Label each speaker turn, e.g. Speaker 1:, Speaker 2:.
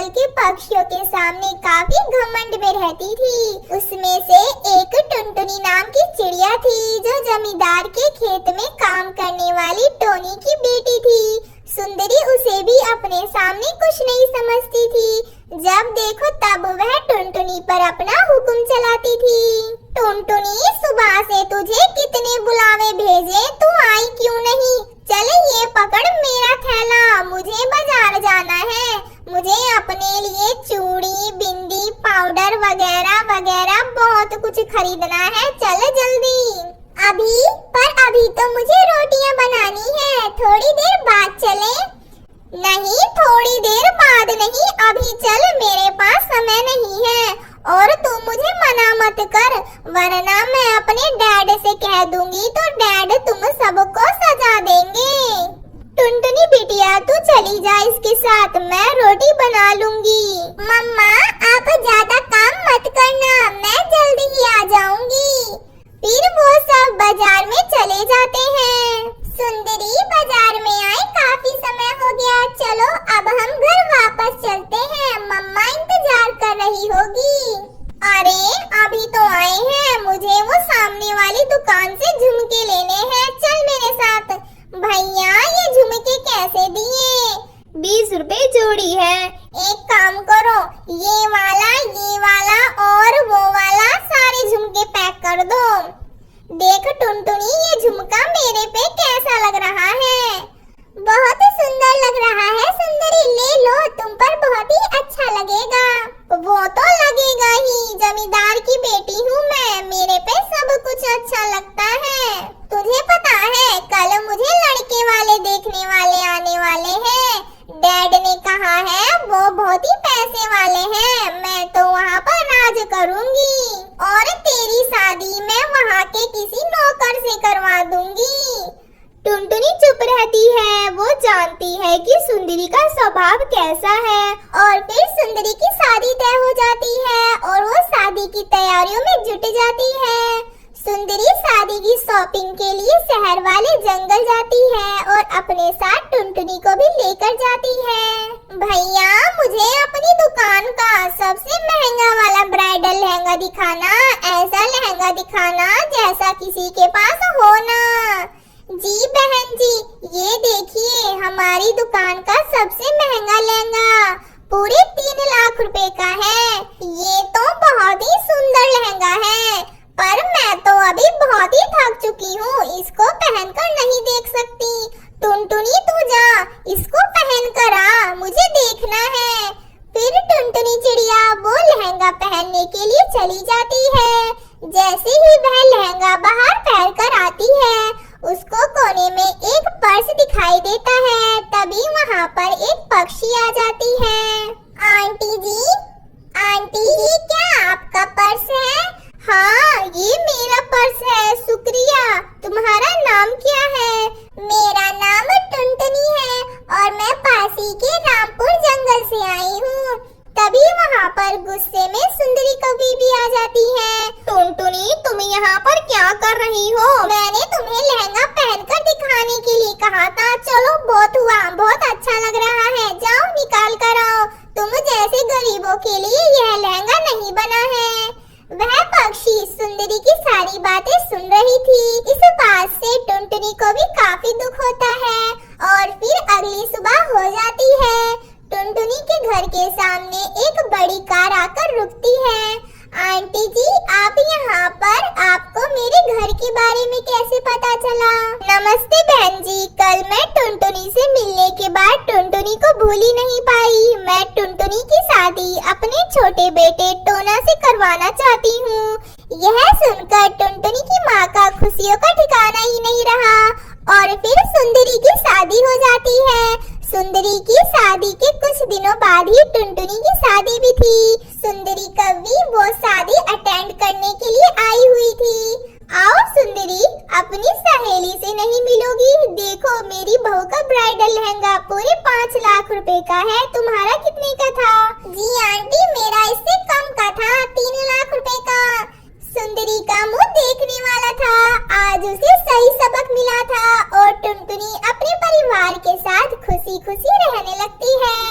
Speaker 1: जंगल के पक्षियों के सामने काफी घमंड में रहती थी। उसमें से एक टुनटुनी नाम की चिड़िया थी जो जमींदार के खेत में काम करने वाली टोनी की बेटी थी। सुंदरी उसे भी अपने सामने कुछ नहीं समझती थी। जब देखो तब वह टुनटुनी पर अपना हुक्म चलाती थी। टुनटुनी, सुबह से तुझे कितने बुलावे भेजे, तू आई क्यों नहीं? चल ये पकड़ मेरा थैला, मुझे बाजार जाना है। मुझे अपने लिए चूड़ी, बिंदी, पाउडर वगैरह वगैरह बहुत कुछ खरीदना है। चल जल्दी। अभी तो मुझे रोटियां बनानी है, थोड़ी देर बाद चले? नहीं, थोड़ी देर बाद नहीं, अभी चल, मेरे पास समय नहीं है। और तू मुझे मना मत कर, वरना मैं अपने डैड से कह दूंगी तो डैड तुम सबको सजा देंगे। टुनटुनी बिटिया, तू चली जा इसके साथ, मैं रोटी बना लूंगी। मम्मा, आप ज्यादा काम मत करना, मैं जल्दी ही आ जाऊंगी। फिर वो सब बाजार में चले जाते हैं। सुंदरी, बाजार में आए काफी समय हो गया, चलो अब हम घर वापस चलते हैं, मम्मा इंतजार कर रही होगी। अरे अभी तो आए हैं, मुझे वो सामने वाली दुकान से झुमके लेने हैं, चल मेरे साथ। भैया, ये झुमके कैसे दिए?
Speaker 2: 20 रुपए जोड़ी है।
Speaker 1: एक काम करो, ये वाला और वो वाला सारे झुमके पैक कर दो। देख टुनटुनी, ये झुमका मेरे पे कैसा लग रहा है? बहुत सुंदर लग रहा है सुंदरी, ले लो, तुम पर बहुत ही अच्छा लगेगा। वो तो लगेगा ही, जमींदार की बेटी हूँ मैं, मेरे पे सब कुछ अच्छा लगता है। तुझे पता है कल मुझे लड़के वाले देखने वाले आने वाले हैं। डैड ने कहा है वो बहुत ही पैसे वाले हैं, मैं तो वहाँ पर राज करूँगी और तेरी शादी मैं वहाँ के किसी नौकर से करवा दूंगी।
Speaker 2: टुनटुनी चुप रहती है, वो जानती है कि सुंदरी का स्वभाव कैसा है।
Speaker 1: और फिर सुंदरी की शादी तय हो जाती है और वो शादी की तैयारियों में जुट जाती है। सुंदरी शादी की शॉपिंग के लिए शहर वाले जंगल जाती है और अपने साथ टुनटुनी को भी लेकर जाती है। भैया, मुझे अपनी दुकान का सबसे महंगा वाला ब्राइडल लहंगा दिखाना, ऐसा लहंगा दिखाना जैसा किसी के पास हो ना। जी बहन जी, ये देखिए हमारी दुकान का सबसे महंगा लहंगा पूरे 3 लाख रुपए का है। ये तो बहुत ही सुंदर लहंगा है, पर मैं तो अभी बहुत ही थक चुकी हूँ, इसको पहनकर नहीं देख सकती। टुनटुनी, तू जा, इसको पहन कर आ, मुझे देखना है। फिर टुनटुनी चिड़िया वो लहंगा पहनने के लिए चली जाती है। जैसे ही वह लहंगा बाहर पहन कर आती है, उसको कोने में एक पर्स दिखाई देता है। तभी वहाँ पर एक पक्षी आ जाती है। आंटी जी, क्या आपका पर्स है? हाँ, ये मेरा पर्स है, शुक्रिया। तुम्हारा नाम क्या है? मेरा नाम टुनटुनी है और मैं पास ही के रामपुर जंगल से आई हूँ। तभी वहाँ पर गुस्से में सुंदरी कभी भी आ जाती है।
Speaker 2: टुनटुनी, तुम यहाँ पर क्या कर रही हो?
Speaker 1: मैंने तुम्हें लहंगा पहनकर दिखाने के लिए कहा था। चलो, बहुत हुआ, बहुत अच्छा लग रहा है, जाओ निकाल कर आओ। तुम जैसे गरीबों के लिए यह लहंगा नहीं बना है। वह पक्षी सुंदरी की सारी बातें सुन रही थी। इस बात से टुनटुनी को भी काफी दुख होता है और फिर अगली सुबह हो जाती है। टुनटुनी के घर के सामने एक बड़ी कार आकर रुकती है। आंटी जी, आप यहाँ पर, आपको मेरे घर के बारे में कैसे पता चला? नमस्ते बहन जी, कल मैं टुनटुनी से मिलने के बाद टुनटुनी को भूल ही नहीं पाई। मैं टुनटुनी की शादी अपने छोटे बेटे टोना से करवाना चाहती हूँ। यह सुनकर टुनटुनी की माँ का खुशियों का ठिकाना ही नहीं रहा और फिर सुंदरी की शादी हो जाती है। सुंदरी की शादी के कुछ दिनों बाद ही टुनटुनी की शादी भी थी। सुंदरी कभी वो शादी अटेंड करने के लिए आई हुई थी। आओ सुंदरी, अपनी सहेली से नहीं मिलोगी? देखो, मेरी बहू का ब्राइडल लहंगा पूरे 5 लाख रुपए का है, तुम्हारा कितने का था? जी आंटी, मेरा इससे कम का था, 3 लाख रुपए का। सुंदरी का मुंह देखने वाला था, आज उसे सही सबक मिला था और टुनटुनी अपने परिवार के साथ खुशी खुशी रहने लगती है।